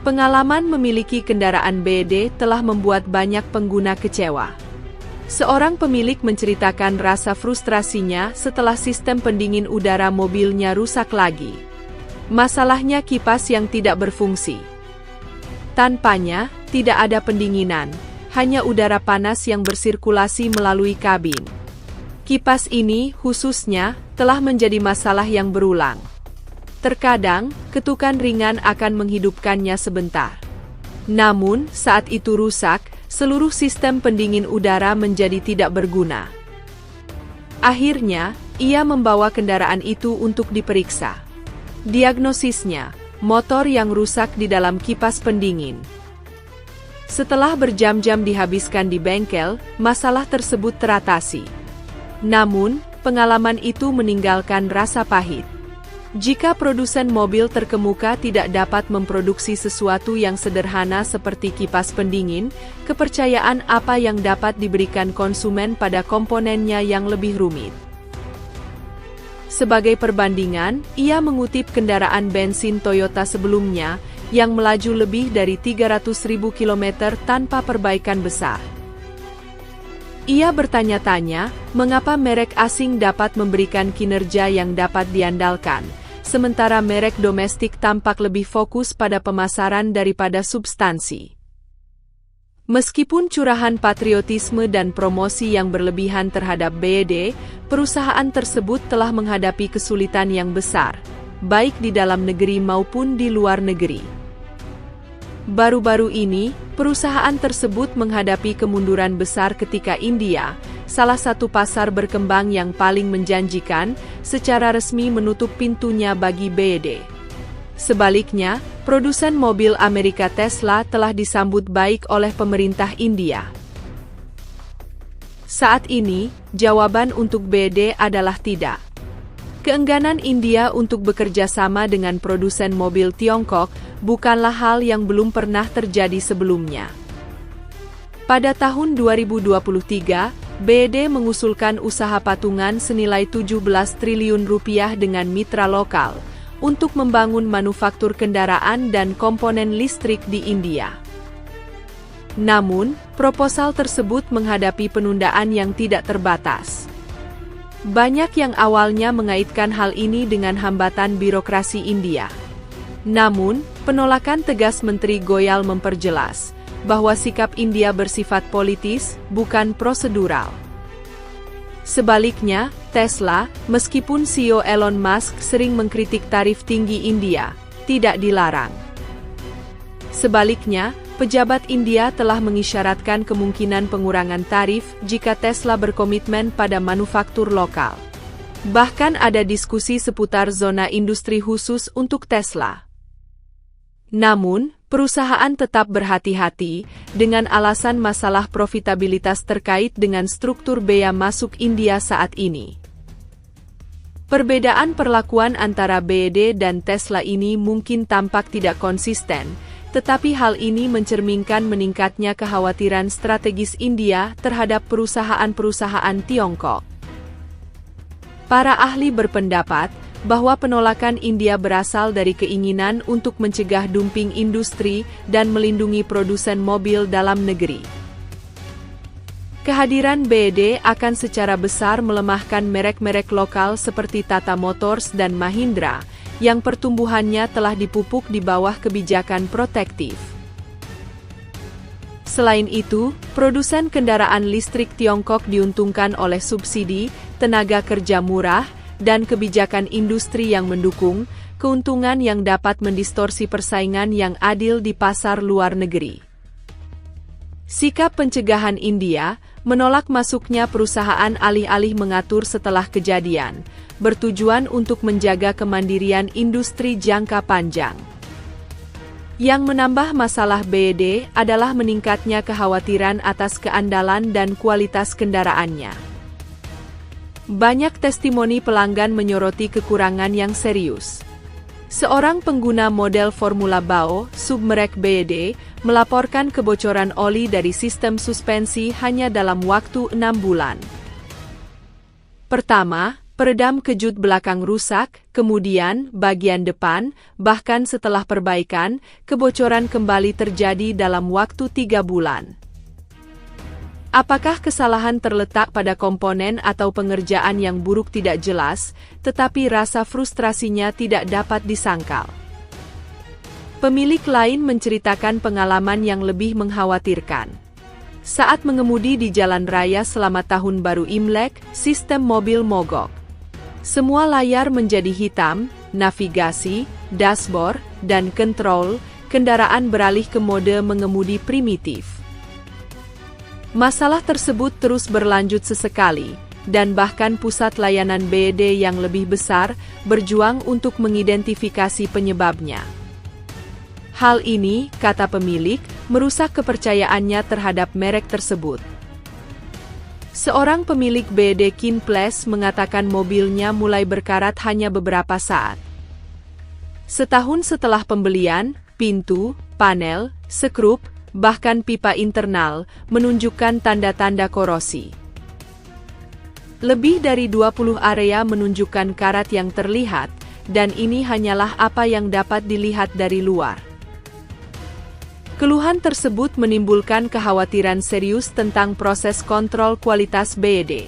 Pengalaman memiliki kendaraan BED telah membuat banyak pengguna kecewa. Seorang pemilik menceritakan rasa frustrasinya setelah sistem pendingin udara mobilnya rusak lagi. Masalahnya kipas yang tidak berfungsi. Tanpanya, tidak ada pendinginan, hanya udara panas yang bersirkulasi melalui kabin. Kipas ini, khususnya, telah menjadi masalah yang berulang. Terkadang, ketukan ringan akan menghidupkannya sebentar. Namun, saat itu rusak, seluruh sistem pendingin udara menjadi tidak berguna. Akhirnya, ia membawa kendaraan itu untuk diperiksa. Diagnosisnya, motor yang rusak di dalam kipas pendingin. Setelah berjam-jam dihabiskan di bengkel, masalah tersebut teratasi. Namun, pengalaman itu meninggalkan rasa pahit. Jika produsen mobil terkemuka tidak dapat memproduksi sesuatu yang sederhana seperti kipas pendingin, kepercayaan apa yang dapat diberikan konsumen pada komponennya yang lebih rumit. Sebagai perbandingan, ia mengutip kendaraan bensin Toyota sebelumnya, yang melaju lebih dari 300.000 km tanpa perbaikan besar. Ia bertanya-tanya, mengapa merek asing dapat memberikan kinerja yang dapat diandalkan, sementara merek domestik tampak lebih fokus pada pemasaran daripada substansi. Meskipun curahan patriotisme dan promosi yang berlebihan terhadap BED, perusahaan tersebut telah menghadapi kesulitan yang besar, baik di dalam negeri maupun di luar negeri. Baru-baru ini, perusahaan tersebut menghadapi kemunduran besar ketika India, salah satu pasar berkembang yang paling menjanjikan, secara resmi menutup pintunya bagi BED. Sebaliknya, produsen mobil Amerika Tesla telah disambut baik oleh pemerintah India. Saat ini, jawaban untuk BED adalah tidak. Keengganan India untuk bekerja sama dengan produsen mobil Tiongkok bukanlah hal yang belum pernah terjadi sebelumnya. Pada tahun 2023, BED mengusulkan usaha patungan senilai 17 triliun rupiah dengan mitra lokal untuk membangun manufaktur kendaraan dan komponen listrik di India. Namun, proposal tersebut menghadapi penundaan yang tidak terbatas. Banyak yang awalnya mengaitkan hal ini dengan hambatan birokrasi India. Namun, penolakan tegas Menteri Goyal memperjelas bahwa sikap India bersifat politis, bukan prosedural. Sebaliknya, Tesla, meskipun CEO Elon Musk sering mengkritik tarif tinggi India, tidak dilarang. Sebaliknya, pejabat India telah mengisyaratkan kemungkinan pengurangan tarif jika Tesla berkomitmen pada manufaktur lokal. Bahkan ada diskusi seputar zona industri khusus untuk Tesla. Namun, perusahaan tetap berhati-hati dengan alasan masalah profitabilitas terkait dengan struktur bea masuk India saat ini. Perbedaan perlakuan antara BED dan Tesla ini mungkin tampak tidak konsisten, tetapi hal ini mencerminkan meningkatnya kekhawatiran strategis India terhadap perusahaan-perusahaan Tiongkok. Para ahli berpendapat bahwa penolakan India berasal dari keinginan untuk mencegah dumping industri dan melindungi produsen mobil dalam negeri. Kehadiran BED akan secara besar melemahkan merek-merek lokal seperti Tata Motors dan Mahindra, yang pertumbuhannya telah dipupuk di bawah kebijakan protektif. Selain itu, produsen kendaraan listrik Tiongkok diuntungkan oleh subsidi, tenaga kerja murah, dan kebijakan industri yang mendukung, keuntungan yang dapat mendistorsi persaingan yang adil di pasar luar negeri. Sikap pencegahan India menolak masuknya perusahaan alih-alih mengatur setelah kejadian, bertujuan untuk menjaga kemandirian industri jangka panjang. Yang menambah masalah BED adalah meningkatnya kekhawatiran atas keandalan dan kualitas kendaraannya. Banyak testimoni pelanggan menyoroti kekurangan yang serius. Seorang pengguna model Formula Bao, submerek BED, melaporkan kebocoran oli dari sistem suspensi hanya dalam waktu 6 bulan. Pertama, Peredam kejut belakang rusak, kemudian bagian depan, bahkan setelah perbaikan, kebocoran kembali terjadi dalam waktu 3 bulan. Apakah kesalahan terletak pada komponen atau pengerjaan yang buruk tidak jelas, tetapi rasa frustrasinya tidak dapat disangkal. Pemilik lain menceritakan pengalaman yang lebih mengkhawatirkan. Saat mengemudi di jalan raya selama Tahun Baru Imlek, sistem mobil mogok. Semua layar menjadi hitam, navigasi, dashboard, dan kontrol, kendaraan beralih ke mode mengemudi primitif. Masalah tersebut terus berlanjut sesekali, dan bahkan pusat layanan BED yang lebih besar berjuang untuk mengidentifikasi penyebabnya. Hal ini, kata pemilik, merusak kepercayaannya terhadap merek tersebut. Seorang pemilik BED Kinples mengatakan mobilnya mulai berkarat hanya beberapa saat. Setahun setelah pembelian, pintu, panel, skrup, bahkan pipa internal, menunjukkan tanda-tanda korosi. Lebih dari 20 area menunjukkan karat yang terlihat, dan ini hanyalah apa yang dapat dilihat dari luar. Keluhan tersebut menimbulkan kekhawatiran serius tentang proses kontrol kualitas BED.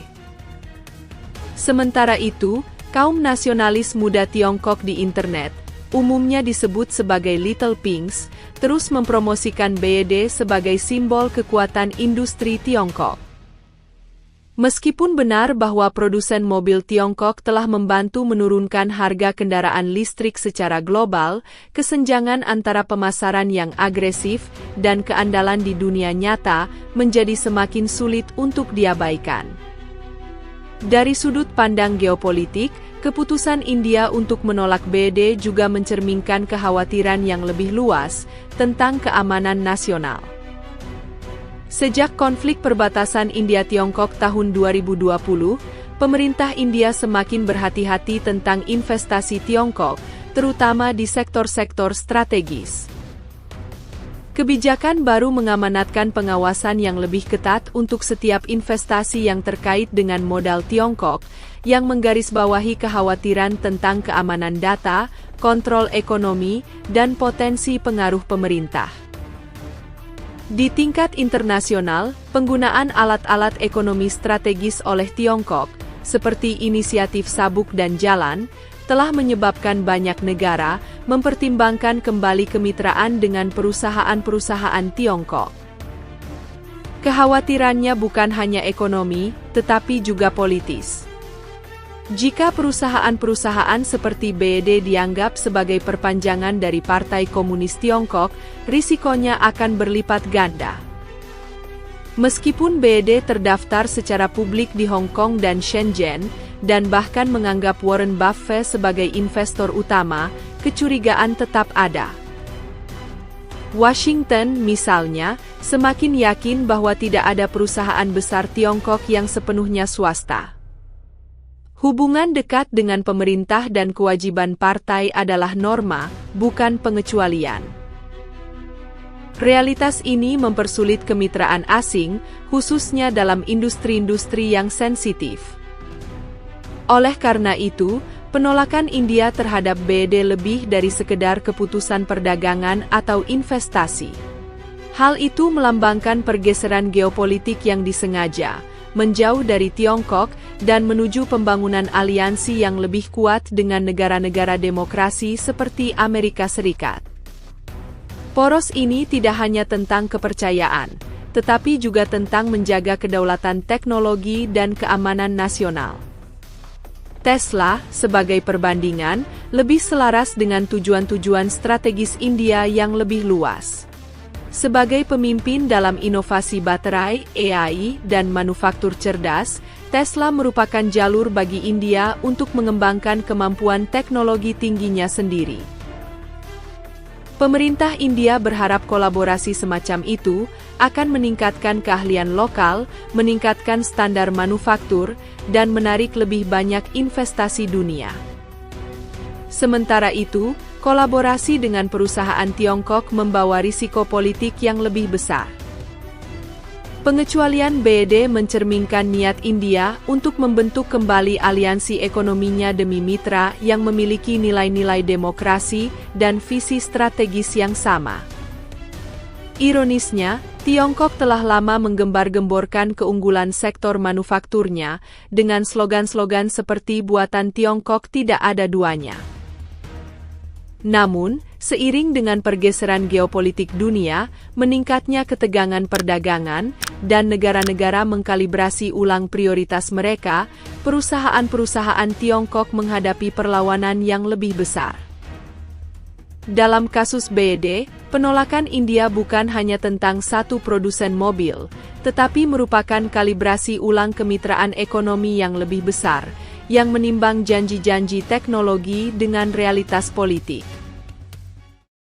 Sementara itu, kaum nasionalis muda Tiongkok di internet, umumnya disebut sebagai Little Pinks, terus mempromosikan BED sebagai simbol kekuatan industri Tiongkok. Meskipun benar bahwa produsen mobil Tiongkok telah membantu menurunkan harga kendaraan listrik secara global, kesenjangan antara pemasaran yang agresif dan keandalan di dunia nyata menjadi semakin sulit untuk diabaikan. Dari sudut pandang geopolitik, keputusan India untuk menolak BED juga mencerminkan kekhawatiran yang lebih luas tentang keamanan nasional. Sejak konflik perbatasan India-Tiongkok tahun 2020, pemerintah India semakin berhati-hati tentang investasi Tiongkok, terutama di sektor-sektor strategis. Kebijakan baru mengamanatkan pengawasan yang lebih ketat untuk setiap investasi yang terkait dengan modal Tiongkok, yang menggarisbawahi kekhawatiran tentang keamanan data, kontrol ekonomi, dan potensi pengaruh pemerintah. Di tingkat internasional, penggunaan alat-alat ekonomi strategis oleh Tiongkok, seperti inisiatif Sabuk dan Jalan, telah menyebabkan banyak negara mempertimbangkan kembali kemitraan dengan perusahaan-perusahaan Tiongkok. Kekhawatirannya bukan hanya ekonomi, tetapi juga politis. Jika perusahaan-perusahaan seperti BED dianggap sebagai perpanjangan dari Partai Komunis Tiongkok, risikonya akan berlipat ganda. Meskipun BED terdaftar secara publik di Hong Kong dan Shenzhen, dan bahkan menganggap Warren Buffett sebagai investor utama, kecurigaan tetap ada. Washington, misalnya, semakin yakin bahwa tidak ada perusahaan besar Tiongkok yang sepenuhnya swasta. Hubungan dekat dengan pemerintah dan kewajiban partai adalah norma, bukan pengecualian. Realitas ini mempersulit kemitraan asing, khususnya dalam industri-industri yang sensitif. Oleh karena itu, penolakan India terhadap BED lebih dari sekedar keputusan perdagangan atau investasi. Hal itu melambangkan pergeseran geopolitik yang disengaja, menjauh dari Tiongkok, dan menuju pembangunan aliansi yang lebih kuat dengan negara-negara demokrasi seperti Amerika Serikat. Poros ini tidak hanya tentang kepercayaan, tetapi juga tentang menjaga kedaulatan teknologi dan keamanan nasional. Tesla, sebagai perbandingan, lebih selaras dengan tujuan-tujuan strategis India yang lebih luas. Sebagai pemimpin dalam inovasi baterai, AI, dan manufaktur cerdas, Tesla merupakan jalur bagi India untuk mengembangkan kemampuan teknologi tingginya sendiri. Pemerintah India berharap kolaborasi semacam itu akan meningkatkan keahlian lokal, meningkatkan standar manufaktur, dan menarik lebih banyak investasi dunia. Sementara itu, kolaborasi dengan perusahaan Tiongkok membawa risiko politik yang lebih besar. Pengecualian BED mencerminkan niat India untuk membentuk kembali aliansi ekonominya demi mitra yang memiliki nilai-nilai demokrasi dan visi strategis yang sama. Ironisnya, Tiongkok telah lama menggembar-gemborkan keunggulan sektor manufakturnya dengan slogan-slogan seperti "Buatan Tiongkok tidak ada duanya". Namun, seiring dengan pergeseran geopolitik dunia, meningkatnya ketegangan perdagangan, dan negara-negara mengkalibrasi ulang prioritas mereka, perusahaan-perusahaan Tiongkok menghadapi perlawanan yang lebih besar. Dalam kasus BED, penolakan India bukan hanya tentang satu produsen mobil, tetapi merupakan kalibrasi ulang kemitraan ekonomi yang lebih besar, yang menimbang janji-janji teknologi dengan realitas politik.